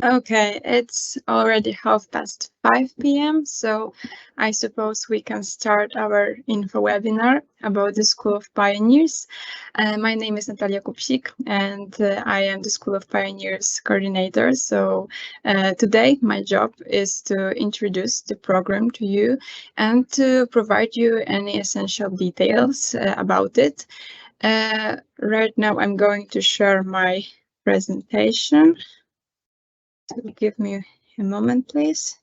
Okay, it's already 5:30 p.m., so I suppose we can start our info webinar about the School of Pioneers. My name is Natalia Kupsik, and I am the School of Pioneers coordinator. So today, my job is to introduce the program to you and to provide you any essential details about it. Right now, I'm going to share my presentation. Give me a moment, please.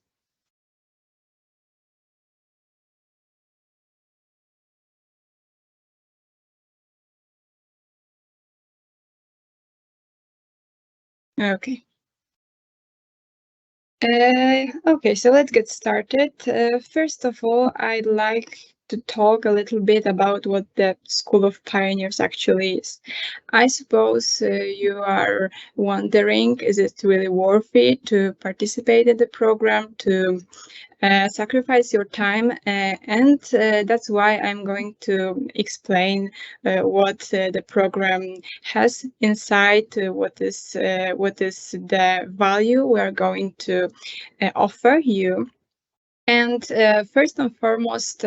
Okay. Okay, so let's get started. First of all, I'd like to talk a little bit about what the School of Pioneers actually is. I suppose you are wondering, is it really worth it to participate in the program, to sacrifice your time, and that's why I'm going to explain what the program has inside, what is the value we are going to offer you. And first and foremost,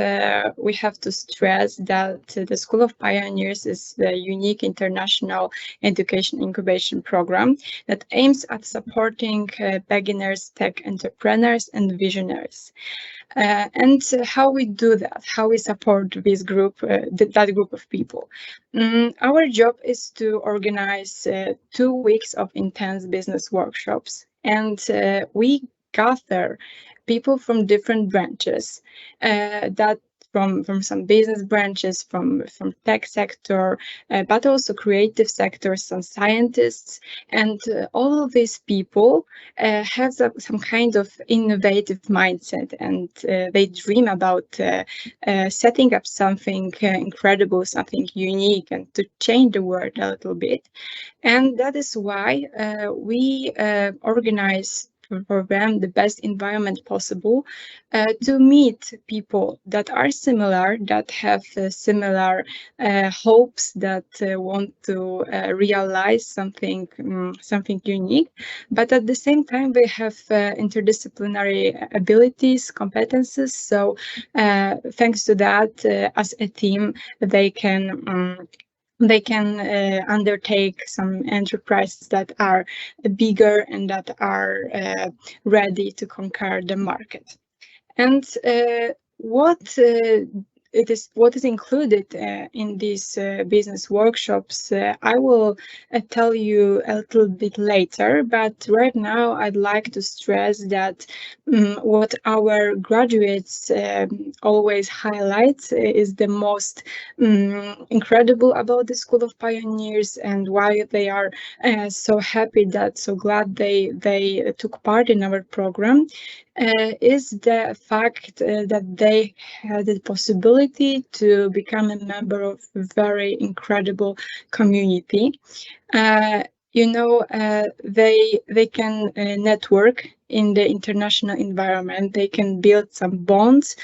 we have to stress that the School of Pioneers is the unique international education incubation program that aims at supporting beginners, tech entrepreneurs, and visionaries. And how we do that, how we support this group, that group of people. Our job is to organize 2 weeks of intense business workshops, and we gather people from different branches that from some business branches, from tech sector, but also creative sectors, some scientists, and all of these people have some kind of innovative mindset, and they dream about setting up something incredible, something unique, and to change the world a little bit. And that is why we organize for them the best environment possible to meet people that are similar, that have similar hopes, that want to realize something unique, but at the same time they have interdisciplinary abilities, competences. So thanks to that, as a team, they can undertake some enterprises that are bigger and that are ready to conquer the market. And what is included in these business workshops, I will tell you a little bit later, but right now I'd like to stress that what our graduates always highlight is the most incredible about the School of Pioneers, and why they are so happy, that so glad they took part in our program, is the fact that they had the possibility to become a member of a very incredible community. They can network in the international environment. They can build some bonds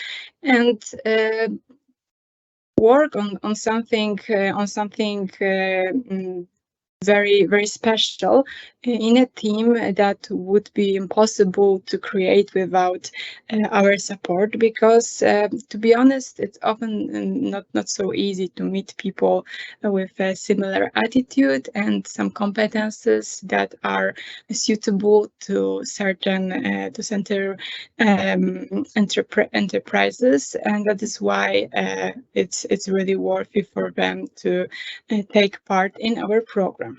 and work on something very, very special in a team that would be impossible to create without our support, because to be honest, it's often not so easy to meet people with a similar attitude and some competences that are suitable to certain enterprises, and that is why it's really worthy for them to take part in our program.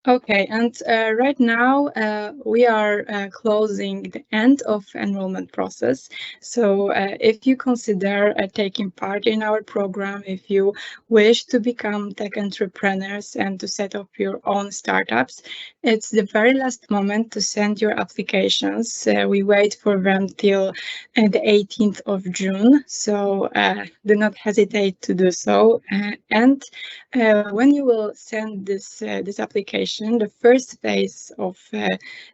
Okay, and right now we are closing the end of enrollment process. So if you consider taking part in our program, if you wish to become tech entrepreneurs and to set up your own startups, it's the very last moment to send your applications. We wait for them till the 18th of June, so do not hesitate to do so. And when you will send this application, the first phase of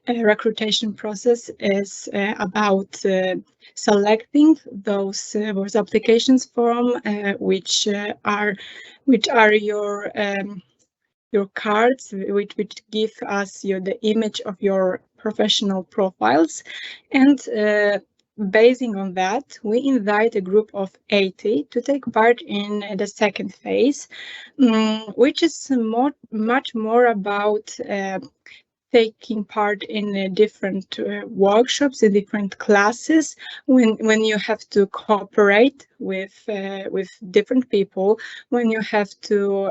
recruitation process is about selecting those applications form, which are your your cards, which give us the image of your professional profiles. And basing on that, we invite a group of 80 to take part in the second phase, which is much more about taking part in different workshops, in different classes, when you have to cooperate with different people, when you have to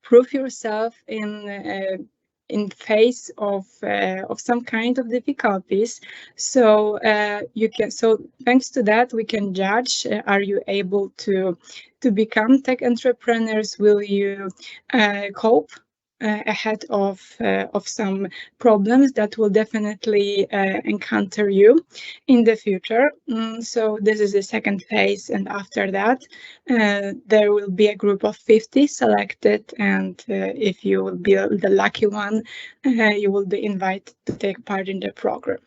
prove yourself in face of some kind of difficulties. So thanks to that, we can judge: are you able to become tech entrepreneurs? Will you cope ahead of some problems that will definitely encounter you in the future? So this is the second phase, and after that there will be a group of 50 selected, and if you will be the lucky one, you will be invited to take part in the program.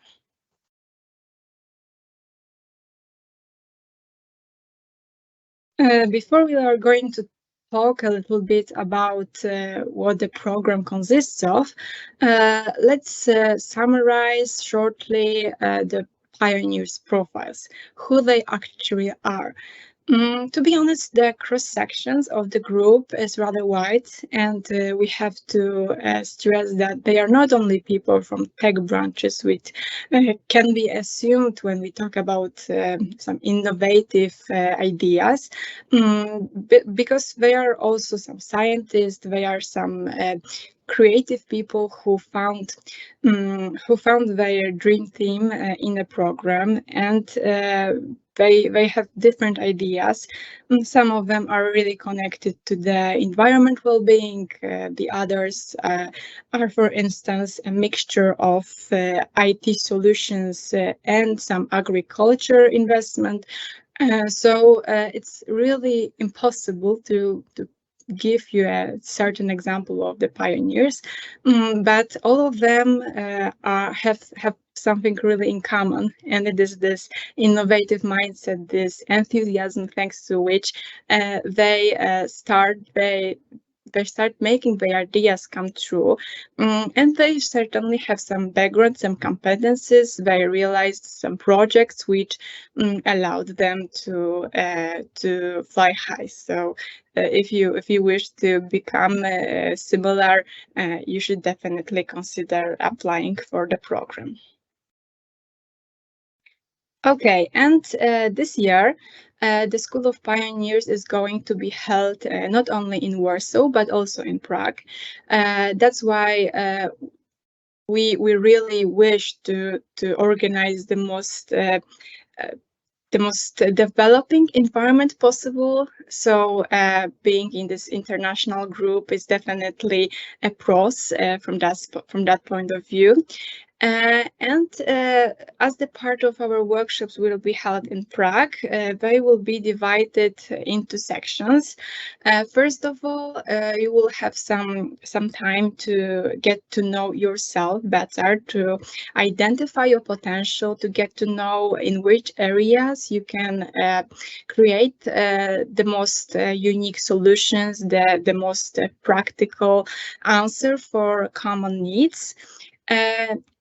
Before we are going to talk a little bit about what the program consists of, let's summarize shortly the pioneers' profiles, who they actually are. To be honest, the cross sections of the group is rather wide, and we have to stress that they are not only people from tech branches, which can be assumed when we talk about some innovative ideas, because they are also some scientists, they are some creative people who found their dream team in a program, and they have different ideas. Some of them are really connected to the environment well-being. The others are, for instance, a mixture of IT solutions and some agriculture investment. So it's really impossible to give you a certain example of the pioneers, but all of them have something really in common, and it is this innovative mindset, this enthusiasm, thanks to which they start making their ideas come true. And they certainly have some background, some competencies. They realized some projects which allowed them to fly high. So if you wish to become similar, you should definitely consider applying for the program. Okay, and this year, the School of Pioneers is going to be held not only in Warsaw, but also in Prague. That's why we really wish to organize the most developing environment possible. So being in this international group is definitely a pros from that point of view. And as the part of our workshops will be held in Prague, they will be divided into sections. First of all, you will have some time to get to know yourself better, to identify your potential, to get to know in which areas you can create the most unique solutions, the most practical answer for common needs.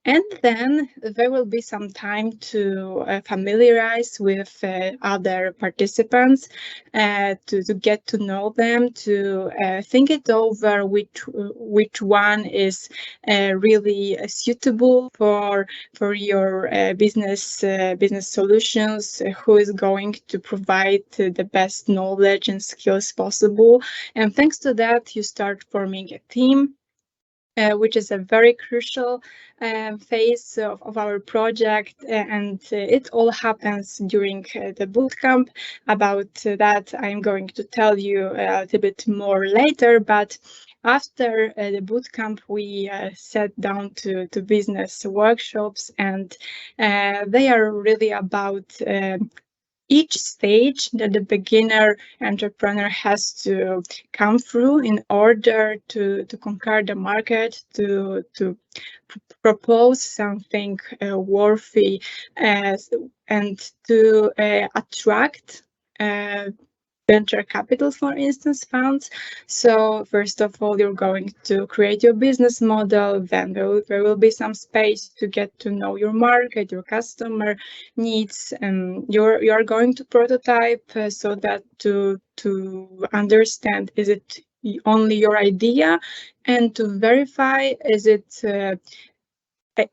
And then there will be some time to familiarize with other participants, to get to know them, to think it over which one is really suitable for your business solutions, who is going to provide the best knowledge and skills possible. And thanks to that, you start forming a team. Which is a very crucial phase of our project, and it all happens during the bootcamp. About that, I'm going to tell you a little bit more later, but after the bootcamp, we sat down to business workshops, and they are really about each stage that the beginner entrepreneur has to come through in order to conquer the market, to propose something worthy, and to attract venture capital, for instance, funds. So first of all, you're going to create your business model. Then there will be some space to get to know your market, your customer needs, and you're going to prototype so that to understand, is it only your idea, and to verify, is it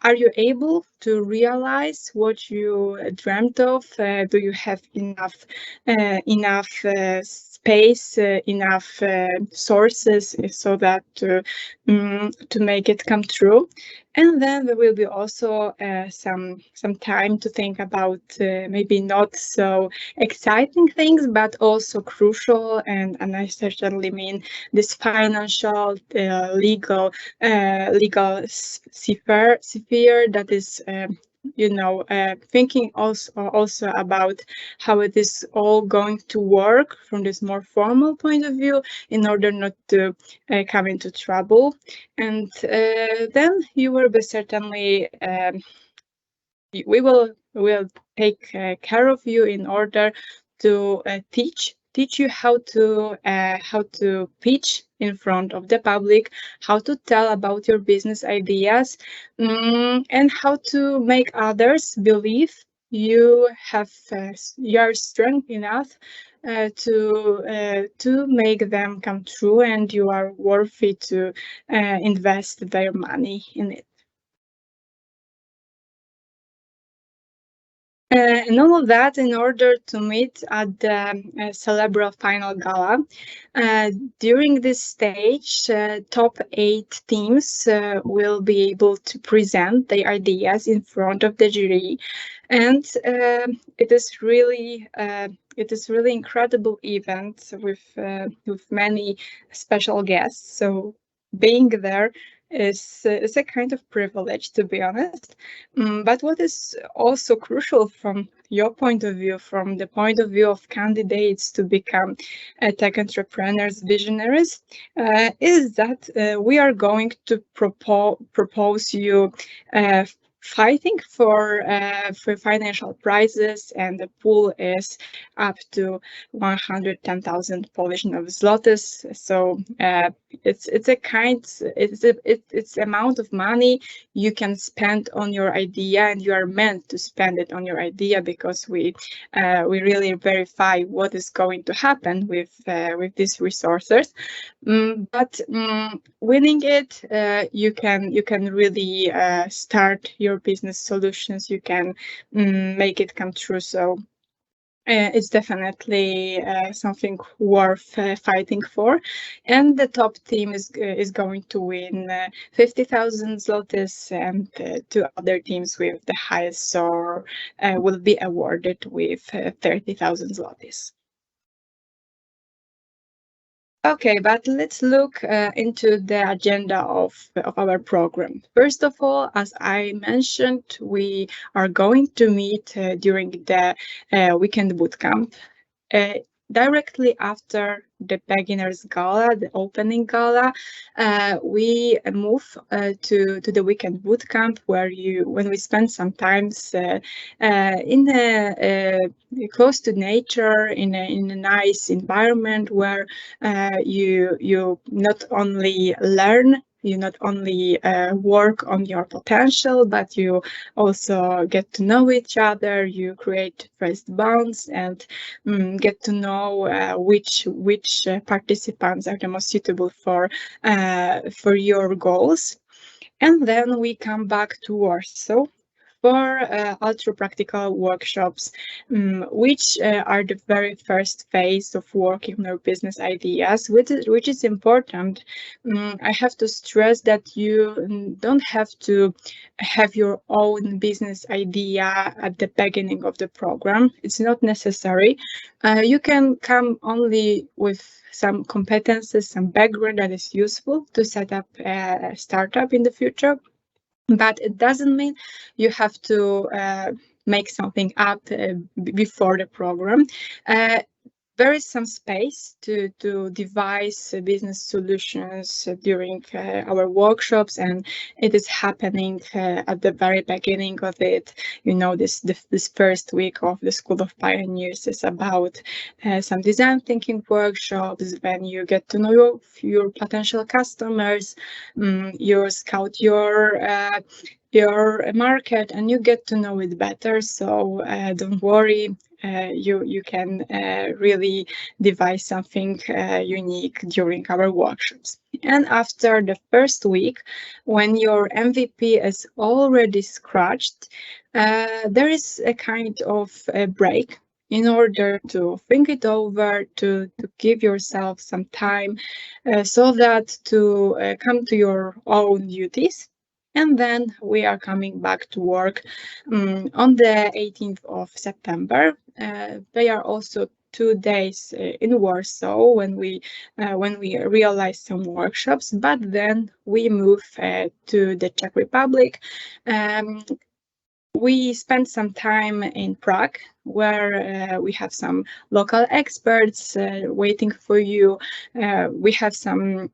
are you able to realize what you dreamt of? Do you have enough space, enough sources so that to make it come true? And then there will be also some time to think about maybe not so exciting things, but also crucial, and I certainly mean this financial, legal sphere that is thinking also about how it is all going to work from this more formal point of view in order not to come into trouble. And then you will be certainly we will take care of you in order to teach you how to pitch in front of the public, how to tell about your business ideas, and how to make others believe you have you are strong enough to make them come true, and you are worthy to invest their money in it. And all of that in order to meet at the Celebral Final Gala. During this stage, top 8 teams will be able to present their ideas in front of the jury, and it is really incredible event with many special guests. So being there is a kind of privilege, to be honest. But what is also crucial from your point of view, from the point of view of candidates to become tech entrepreneurs, visionaries, is that we are going to propose you fighting for financial prizes, and the pool is up to 110,000 Polish zlotys. So it's amount of money you can spend on your idea, and you are meant to spend it on your idea, because we really verify what is going to happen with these resources. But winning it, you can really start your business solutions. You can make it come true. So it's definitely something worth fighting for, and the top team is going to win 50,000 zlotys, and 2 other teams with the highest score will be awarded with 30,000 zlotys. Okay, but let's look into the agenda of our program. First of all, as I mentioned, we are going to meet during the weekend bootcamp. Directly after the beginners gala, the opening gala, we move to the weekend bootcamp, when we spend some times in close to nature, in a nice environment where you not only learn, you not only work on your potential, but you also get to know each other. You create first bonds and get to know which participants are the most suitable for your goals. And then we come back to Warsaw for ultra practical workshops, which are the very first phase of working on our business ideas, which is important. I have to stress that you don't have to have your own business idea at the beginning of the program. It's not necessary. You can come only with some competences, some background that is useful to set up a startup in the future. But it doesn't mean you have to make something up before the program. there is some space to devise business solutions during our workshops, and it is happening at the very beginning of it. This first week of the School of Pioneers is about some design thinking workshops, when you get to know your potential customers, you scout your market, and you get to know it better. So don't worry, you can really devise something unique during our workshops. And after the first week, when your MVP is already scratched, there is a kind of a break in order to think it over, to give yourself some time so that to come to your own duties. And then we are coming back to work on the 18th of September. They are also 2 days in Warsaw when we realize some workshops, but then we move to the Czech Republic. We spent some time in Prague, where we have some local experts waiting for you. We have some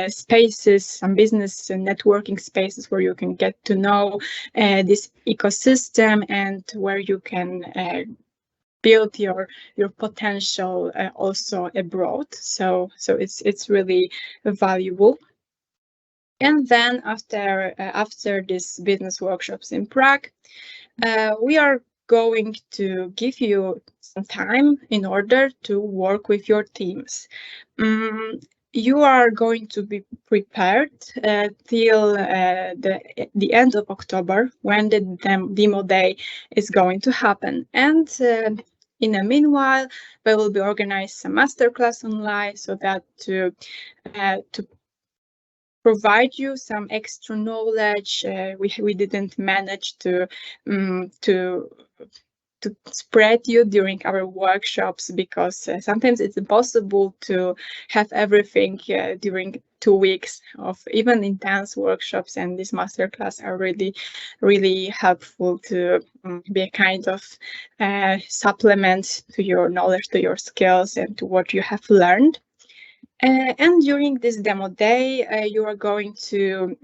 spaces, some business networking spaces where you can get to know this ecosystem, and where you can build your potential also abroad. So it's really valuable. And then after these business workshops in Prague, we are going to give you some time in order to work with your teams. You are going to be prepared till the end of October, when the demo day is going to happen. And in the meanwhile, we will be organized some masterclass online, so that to provide you some extra knowledge. We didn't manage to spread you during our workshops, because sometimes it's impossible to have everything during 2 weeks of even intense workshops, and these masterclass are really helpful to be a kind of supplement to your knowledge, to your skills, and to what you have learned. And during this demo day, you are going to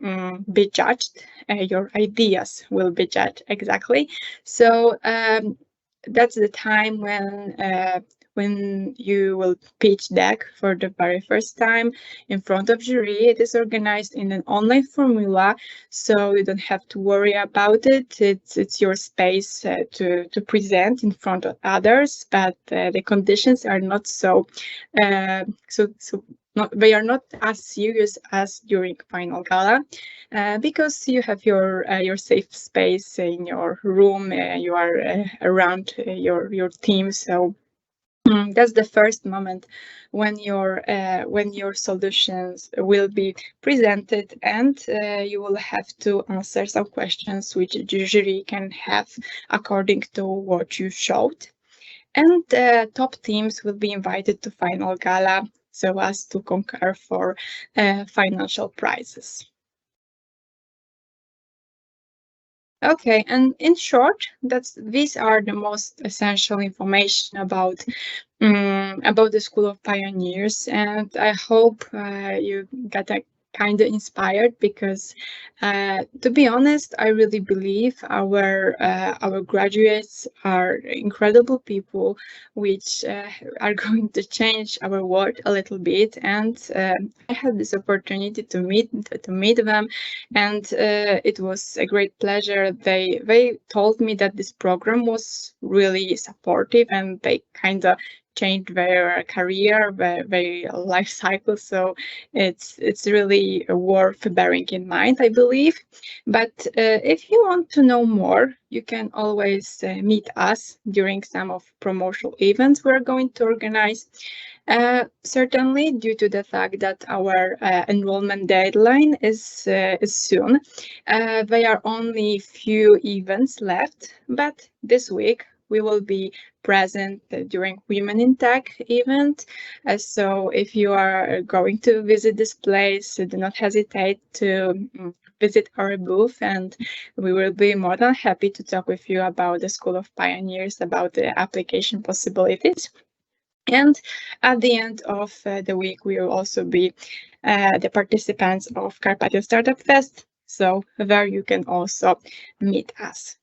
be judged. Your ideas will be judged, exactly. So that's the time when you will pitch deck for the very first time in front of jury. It is organized in an online formula, so you don't have to worry about it. It's your space to present in front of others, but the conditions are not they are not as serious as during final gala, because you have your safe space in your room. You are around your team, so that's the first moment when your solutions will be presented, and you will have to answer some questions which the jury can have according to what you showed. And top teams will be invited to final gala, so as to concur for financial prizes. Okay, and in short, these are the most essential information about the School of Pioneers, and I hope you got kind of inspired, because to be honest, I really believe our graduates are incredible people, which are going to change our world a little bit. And I had this opportunity to meet them, and it was a great pleasure. They told me that this program was really supportive, and they kind of changed their career, their life cycle. So it's really worth bearing in mind, I believe. But if you want to know more, you can always meet us during some of promotional events we're going to organize. Certainly, due to the fact that our enrollment deadline is soon, there are only few events left. But this week we will be present during Women in Tech event. So if you are going to visit this place, do not hesitate to visit our booth, and we will be more than happy to talk with you about the School of Pioneers, about the application possibilities. And at the end of the week, we will also be the participants of Carpathian Startup Fest, so there you can also meet us.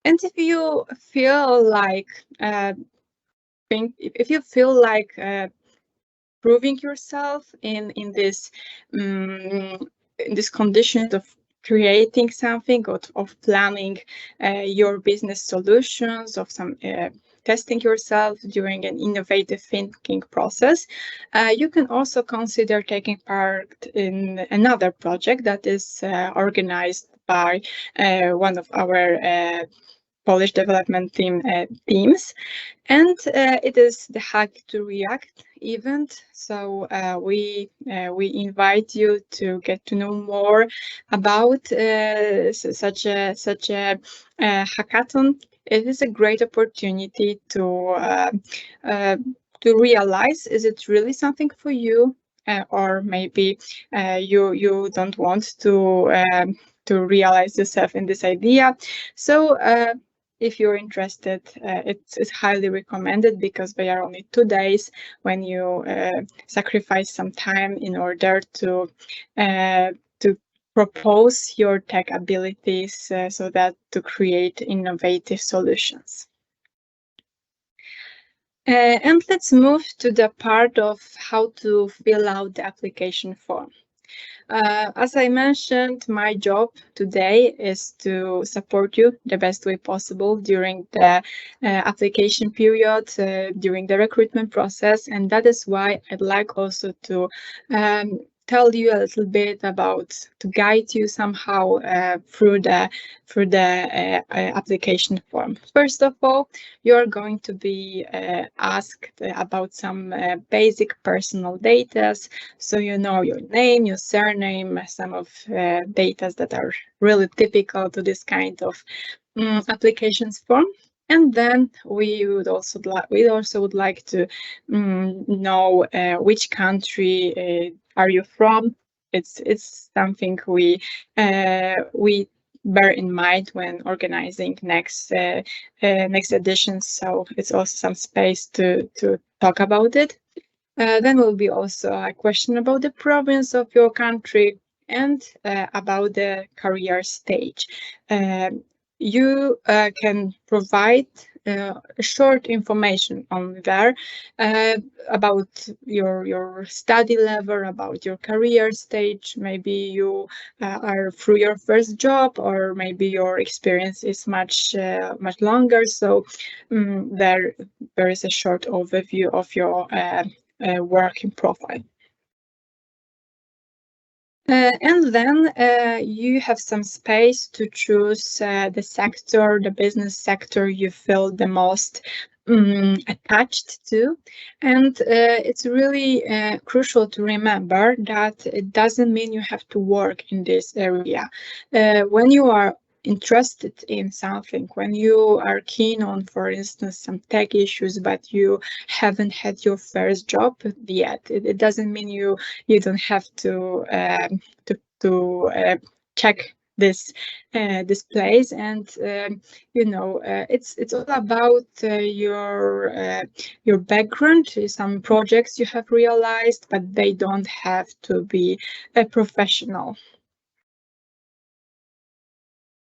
And if you feel like proving yourself in this condition of creating something, of planning your business solutions, of some testing yourself during an innovative thinking process, you can also consider taking part in another project that is organized by one of our Polish development teams. And it is the Hack to React event. So we invite you to get to know more about such a hackathon. It is a great opportunity to realize, is it really something for you, or maybe you don't want to realize yourself in this idea. So if you're interested, it's highly recommended, because they are only 2 days when you sacrifice some time in order to propose your tech abilities, so that to create innovative solutions. And let's move to the part of how to fill out the application form. As I mentioned, my job today is to support you the best way possible during the application period, during the recruitment process, and that is why I'd like also to tell you a little bit about, to guide you somehow through the application form. First of all, you're going to be asked about some basic personal data. So you know your name, your surname, some of data that are really typical to this kind of applications form. And then we also would like to know which country are you from. It's something we bear in mind when organizing next editions. So it's also some space to talk about it. Then will be also a question about the province of your country and about the career stage. You can provide short information on there about your study level, about your career stage. Maybe you are through your first job, or maybe your experience is much longer. So there is a short overview of your working profile. And then you have some space to choose the sector, the business sector you feel the most attached to. And it's really crucial to remember that it doesn't mean you have to work in this area. When you are interested in something, when you are keen on, for instance, some tech issues, but you haven't had your first job yet, it doesn't mean you don't have to check this place. And it's all about your background, some projects you have realized, but they don't have to be a professional.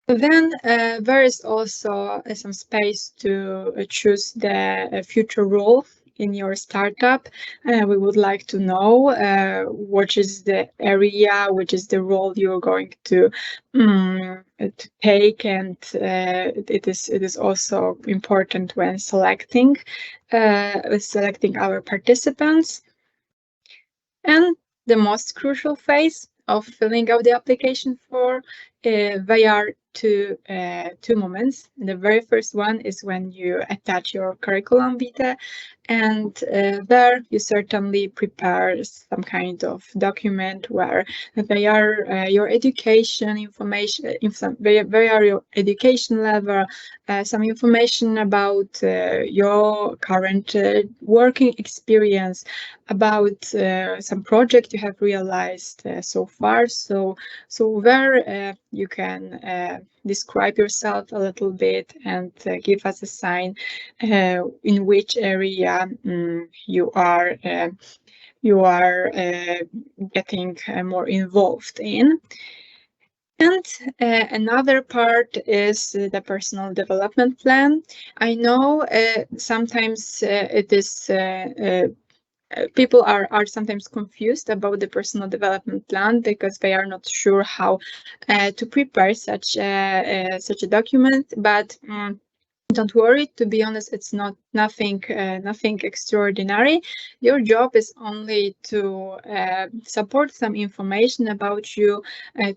Then there is also some space to choose the future role in your startup. We would like to know what is the area, which is the role you're going to take, and it is also important when selecting our participants. And the most crucial phase of filling out the application form, they are two moments. The very first one is when you attach your curriculum vitae, and there you certainly prepare some kind of document where they are your education information, where are your education level, some information about your current working experience, about some project you have realized so far. So where you can describe yourself a little bit and give us a sign in which area you are getting more involved in. And another part is the personal development plan. I know sometimes it is people are sometimes confused about the personal development plan because they are not sure how to prepare such a document. But don't worry, to be honest, it's nothing extraordinary. Your job is only to support some information about you,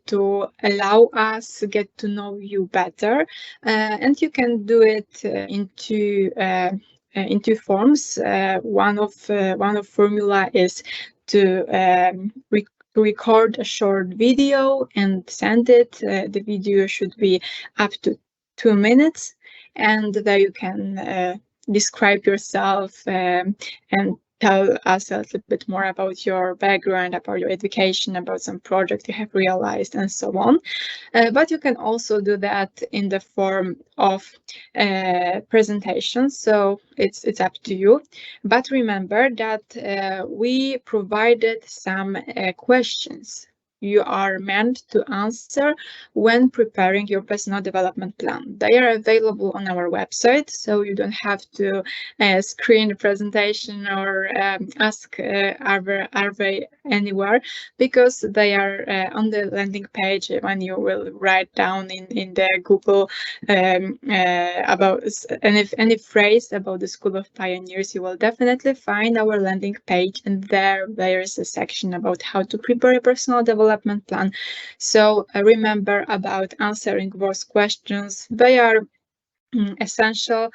to allow us to get to know you better, and you can do it into forms. One of formula is to record a short video and send it. The video should be up to 2 minutes. And there you can describe yourself and tell us a little bit more about your background, about your education, about some project you have realized, and so on. But you can also do that in the form of presentation, so it's up to you. But remember that we provided some questions you are meant to answer when preparing your personal development plan. They are available on our website, so you don't have to screen the presentation or ask are they anywhere, because they are on the landing page when you will write down in the Google about any phrase about the School of Pioneers. You will definitely find our landing page, and there is a section about how to prepare a personal development plan. So remember about answering those questions. They are essential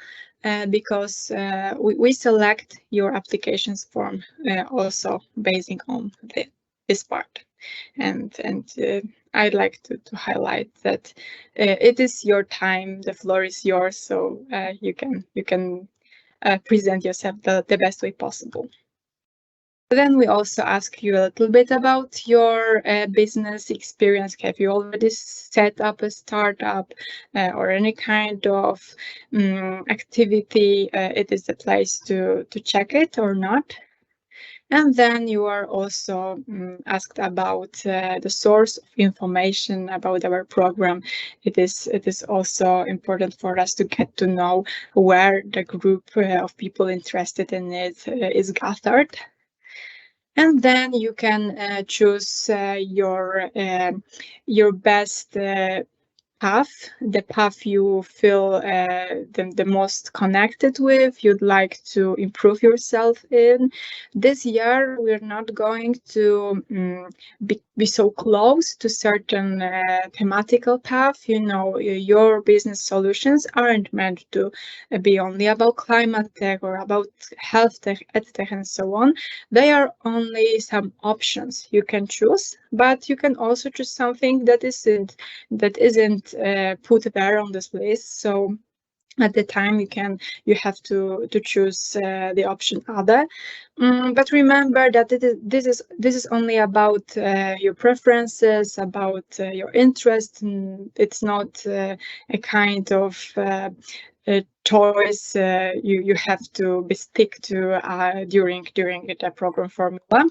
because we select your applications form also basing on this part. And I'd like to highlight that it is your time, the floor is yours, so you can present yourself the best way possible. Then we also ask you a little bit about your business experience. Have you already set up a startup or any kind of activity? It is the place to check it or not. And then you are also asked about the source of information about our program. It is also important for us to get to know where the group of people interested in it is gathered. And then you can choose your best path, the path you feel the most connected with, you'd like to improve yourself in. This year, we're not going to be so close to certain thematical path. You know, your business solutions aren't meant to be only about climate tech or about health tech, ed tech, and so on. They are only some options you can choose, but you can also choose something that isn't put there on this list. So at the time you have to choose the option other. But remember that this is only about your preferences, about your interest. It's not a kind of a choice you have to be stick to during the program formula.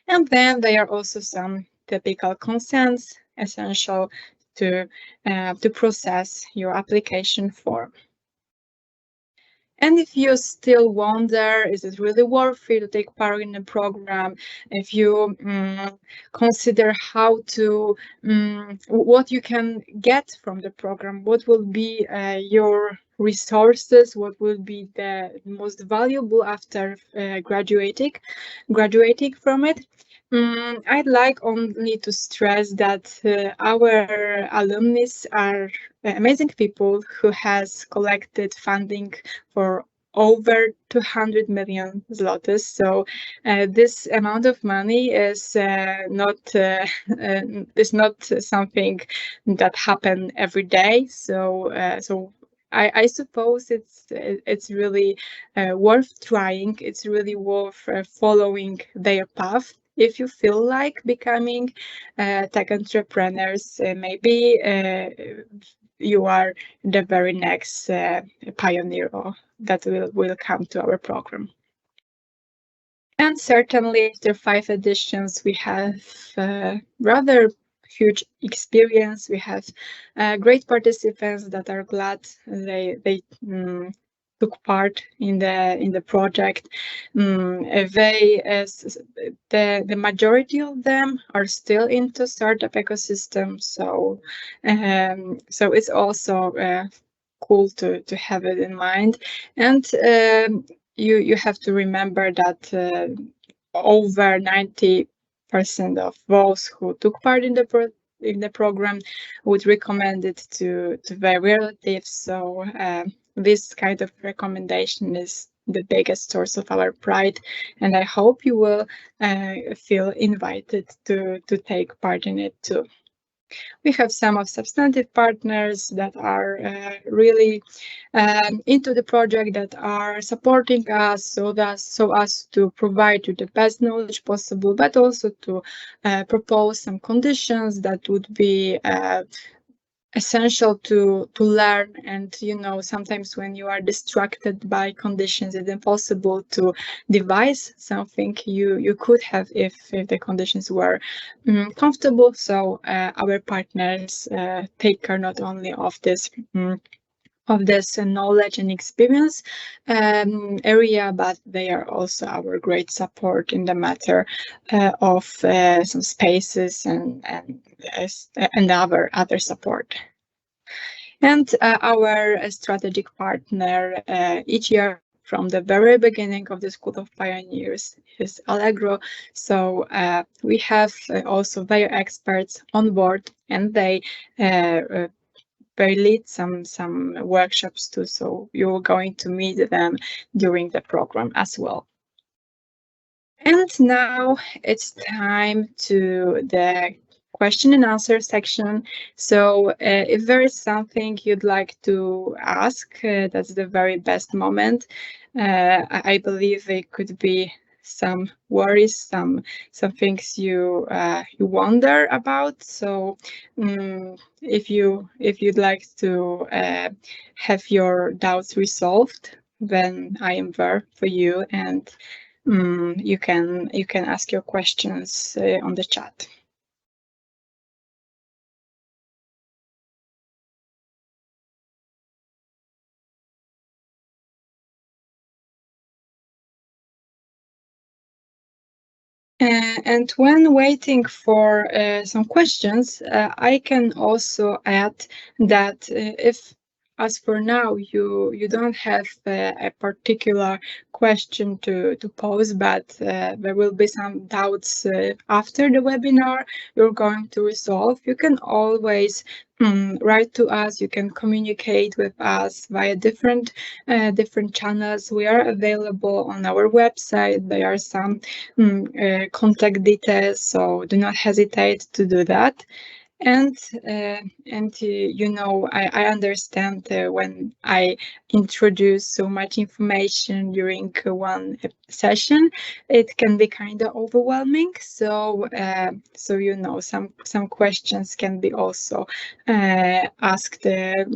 And then there are also some typical consents essential to process your application form. And if you still wonder, is it really worth it to take part in the program? If you consider how to, what you can get from the program, what will be your resources, what will be the most valuable after graduating from it, I'd like only to stress that our alumni are amazing people who has collected funding for over 200 million zlotys. So this amount of money is not something that happen every day. So I suppose it's really worth trying. It's really worth following their path. if you feel like becoming tech entrepreneurs, maybe you are the very next pioneer that will come to our program. And certainly after 5 editions, we have rather huge experience. We have great participants that are glad they took part in the project. The majority of them are still into startup ecosystem, so it's also cool to have it in mind. And you have to remember that over 90% of those who took part in the program would recommend it to their relatives. So this kind of recommendation is the biggest source of our pride, and I hope you will feel invited to take part in it too. We have some of substantive partners that are really into the project, that are supporting us so as to provide you the best knowledge possible, but also to propose some conditions that would be essential to learn. And sometimes when you are distracted by conditions, it's impossible to devise something you could have if the conditions were comfortable. So our partners take care not only of this knowledge and experience area, but they are also our great support in the matter of some spaces and other support. And our strategic partner each year from the very beginning of the School of Pioneers is Allegro. So we have also their experts on board, and they lead some workshops too. So you're going to meet them during the program as well. And now it's time to the question and answer section. So if there is something you'd like to ask, that's the very best moment. I believe it could be some worries, some things you wonder about. So if you'd like to have your doubts resolved, then I am there for you, and you can ask your questions on the chat. And when waiting for some questions, I can also add that if, as for now, you don't have a particular question to pose, but there will be some doubts after the webinar you're going to resolve, you can always write to us. You can communicate with us via different channels. We are available on our website. There are some contact details, so do not hesitate to do that. And I understand when I introduce so much information during one session, it can be kind of overwhelming. So some questions can be also asked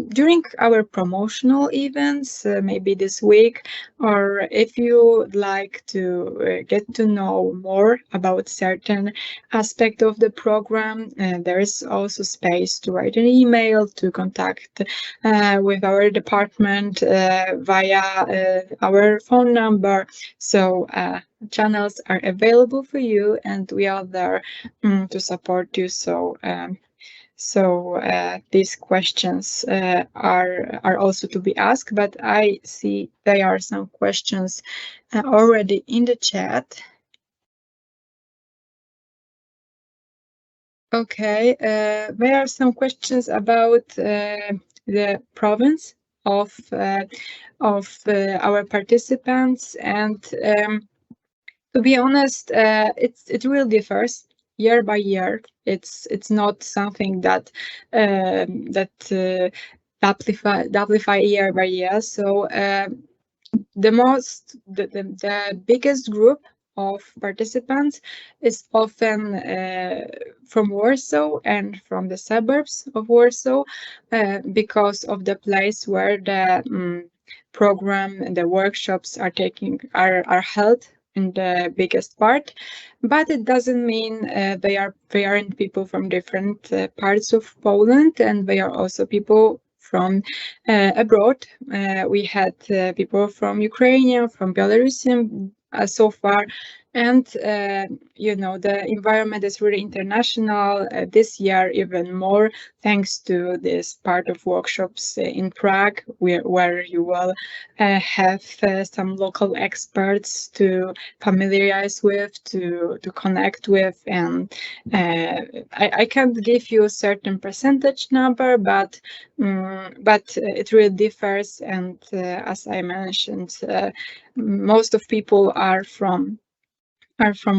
during our promotional events, maybe this week, or if you would like to get to know more about certain aspect of the program, there is also space to write an email, to contact with our department via our phone number. So channels are available for you, and we are there to support you. So these questions are also to be asked, but I see there are some questions already in the chat. Okay, there are some questions about the province of our participants, and to be honest, it really differs year by year. It's not something that amplify year by year. So the biggest group of participants is often from Warsaw and from the suburbs of Warsaw, because of the place where the program and the workshops are held in the biggest part. But it doesn't mean they aren't people from different parts of Poland, and they are also people from abroad. We had people from Ukraine, from Belarusian so far, and the environment is really international this year, even more thanks to this part of workshops in Prague, where you will have some local experts to familiarize with, to connect with, and I can't give you a certain percentage number, but it really differs. And as I mentioned, most of people are from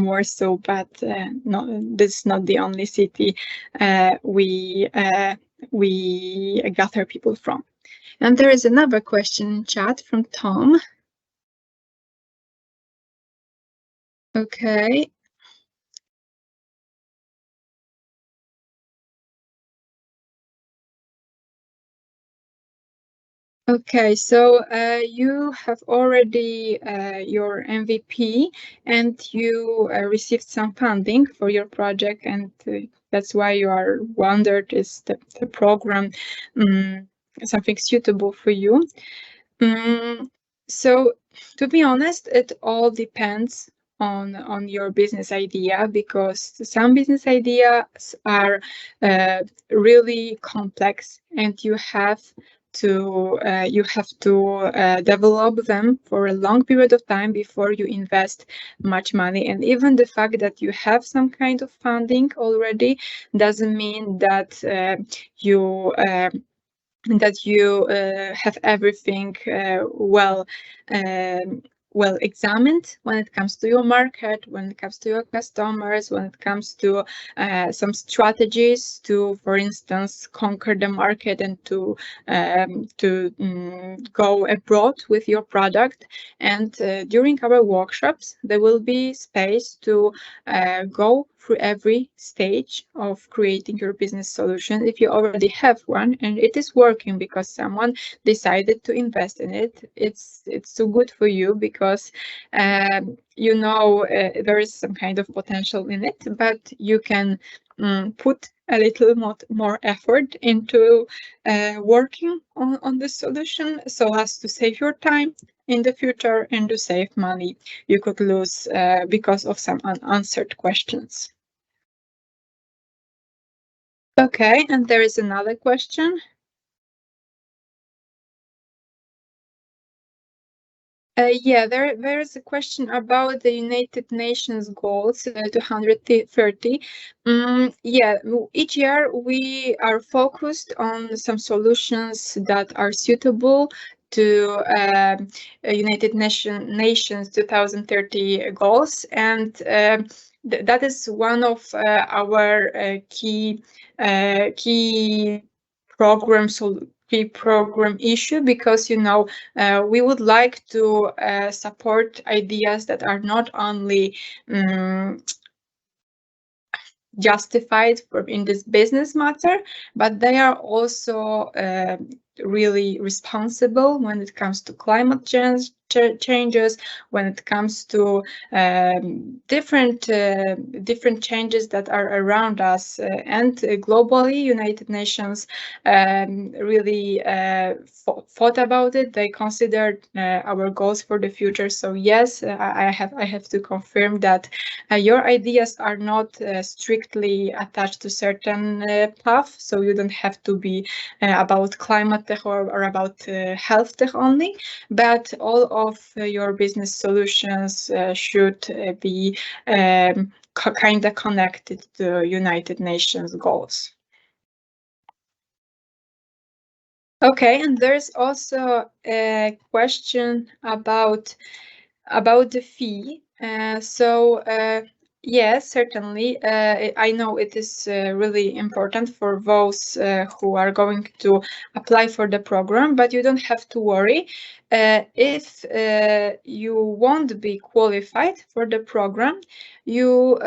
Warsaw, but no, this is not the only city we gather people from. And there is another question in chat from Tom. Okay. Okay, so you have already your MVP, and you received some funding for your project, and that's why you are wondered, is the program something suitable for you? So to be honest, it all depends on your business idea, because some business ideas are really complex, and you have to develop them for a long period of time before you invest much money. And even the fact that you have some kind of funding already doesn't mean that you have everything well examined when it comes to your market, when it comes to your customers, when it comes to some strategies to, for instance, conquer the market and to go abroad with your product. And during our workshops, there will be space to go through every stage of creating your business solution. If you already have one and it is working because someone decided to invest in it, it's so good for you, because there is some kind of potential in it, but you can put a little more effort into working on the solution, so as to save your time in the future and to save money you could lose because of some unanswered questions. Okay, and there is another question. There is a question about the United Nations goals, 230. Each year we are focused on some solutions that are suitable to United Nations 2030 goals, and that is one of our key program issue, because we would like to support ideas that are not only justified in this business matter, but they are also really responsible when it comes to climate changes, when it comes to different changes that are around us, and globally United Nations really thought about it. They considered our goals for the future. So yes, I have to confirm that your ideas are not strictly attached to certain path, so you don't have to be about climate tech or about health tech only, but all of your business solutions should be kind of connected to United Nations goals. Okay, and there's also a question about the fee. Yes, certainly. I know it is really important for those who are going to apply for the program, but you don't have to worry. If you won't be qualified for the program, you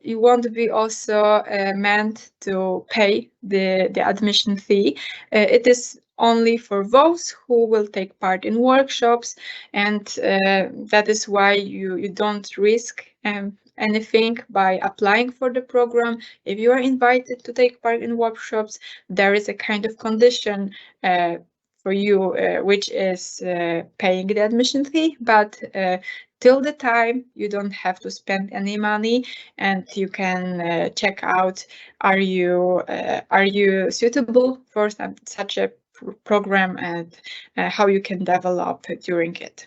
won't be also meant to pay the admission fee. It is only for those who will take part in workshops, and that is why you don't risk anything by applying for the program. If you are invited to take part in workshops, there is a kind of condition for you, which is paying the admission fee, but till the time you don't have to spend any money, and you can check out, are you suitable for such a program, and how you can develop during it.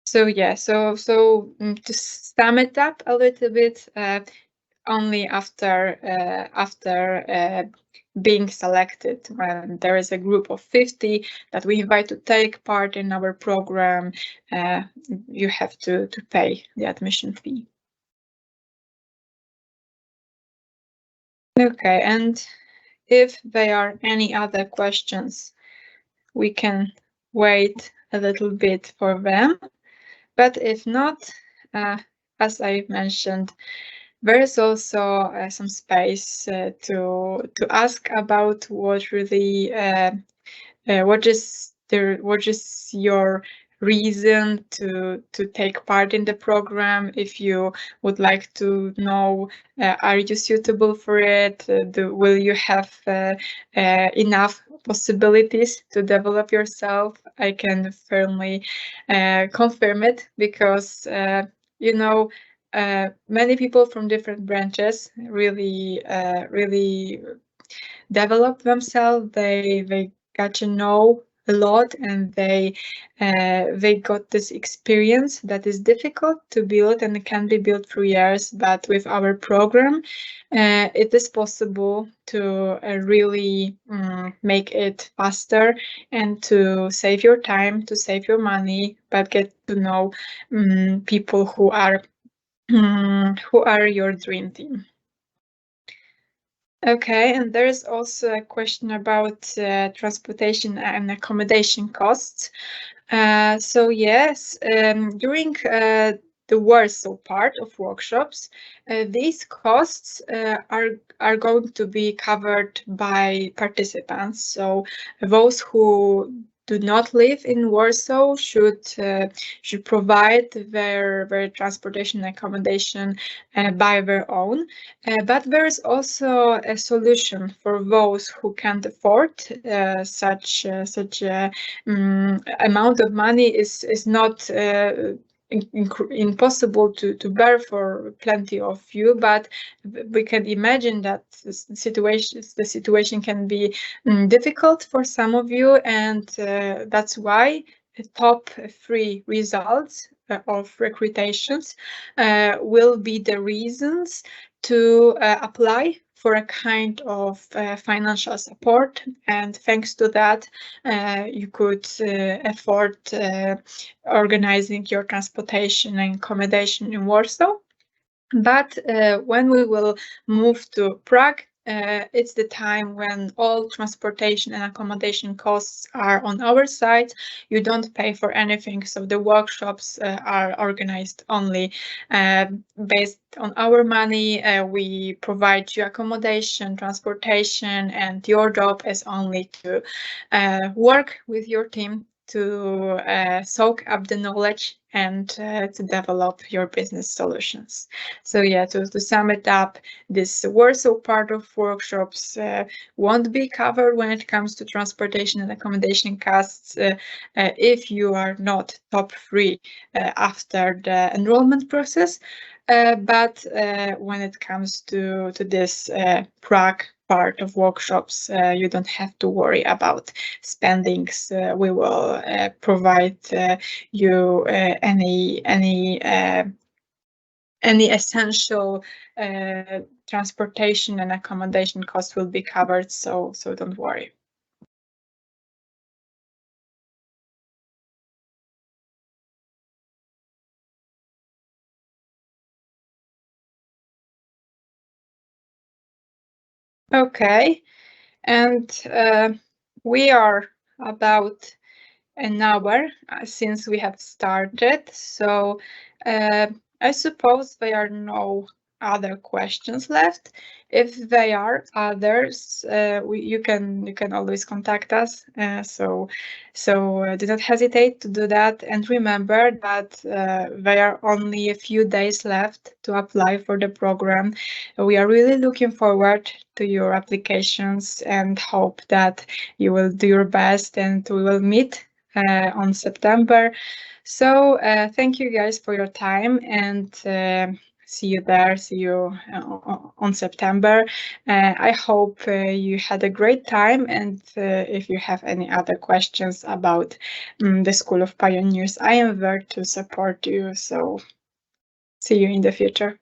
So yeah, to sum it up a little bit, only after being selected, when there is a group of 50 that we invite to take part in our program, you have to pay the admission fee. Okay, and if there are any other questions, we can wait a little bit for them. But if not, as I mentioned, there is also some space to ask about what really what is your reason to take part in the program. If you would like to know, are you suitable for it? Will you have enough possibilities to develop yourself? I can firmly confirm it, because you know, many people from different branches really develop themselves. They got to know a lot, and they got this experience that is difficult to build, and it can be built through years. But with our program, it is possible to really make it faster, and to save your time, to save your money, but get to know people who are your dream team. Okay, and there is also a question about transportation and accommodation costs. So yes, during the Warsaw part of workshops, these costs are going to be covered by participants. So those who do not live in Warsaw should provide their transportation and accommodation by their own. But there is also a solution for those who can't afford such amount of money. Is not impossible to bear for plenty of you, but we can imagine that the situation can be difficult for some of you, and that's why the top 3 results of recruitations will be the reasons to apply for a kind of financial support, and thanks to that you could afford organizing your transportation and accommodation in Warsaw. But when we will move to Prague, it's the time when all transportation and accommodation costs are on our side. You don't pay for anything, so the workshops are organized only based on our money. We provide you accommodation, transportation, and your job is only to work with your team to soak up the knowledge and to develop your business solutions. So yeah, to sum it up, this Warsaw part of workshops won't be covered when it comes to transportation and accommodation costs if you are not top 3 after the enrollment process. But when it comes to this Prague part of workshops, you don't have to worry about spendings. We will provide you any essential transportation and accommodation costs will be covered, so don't worry. Okay, and we are about an hour since we have started, so I suppose there are no other questions left. If there are others, you can always contact us. So do not hesitate to do that, and remember that there are only a few days left to apply for the program. We are really looking forward to your applications and hope that you will do your best and we will meet on September. So thank you guys for your time, and see you there. See you on September. I hope you had a great time, and if you have any other questions about the School of Pioneers, I am there to support you. So see you in the future.